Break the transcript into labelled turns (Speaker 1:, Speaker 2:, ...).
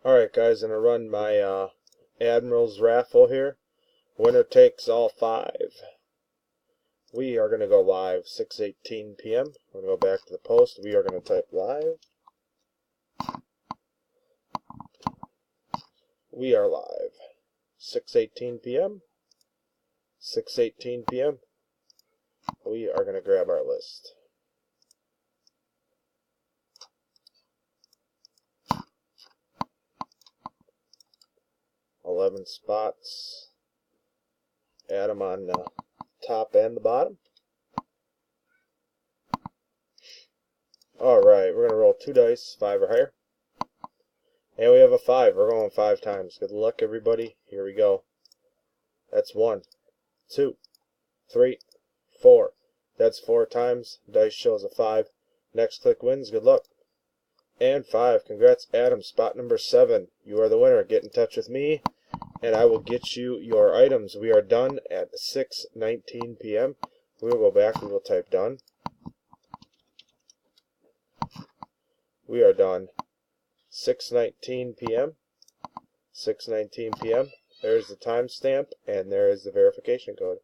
Speaker 1: Alright guys, I'm going to run my Admiral's raffle here. Winner takes all 5. We are going to go live 6:18 p.m. We're going to go back to the post. We are going to type live. We are live 6:18 p.m. 6:18 p.m. We are going to grab our list. $11 spots. Add them on the top and the bottom. Alright, we're going to roll 2 dice, 5 or higher. And we have a 5. We're going 5 times. Good luck, everybody. Here we go. That's 1, 2, 3, 4. That's 4 times. Dice shows a 5. Next click wins. Good luck. And 5. Congrats, Adam. Spot number 7. You are the winner. Get in touch with me, and I will get you your items. We are done at 6:19 p.m. We will go back. We will type done. We are done. 6:19 p.m. 6:19 p.m. There's the timestamp, and there is the verification code.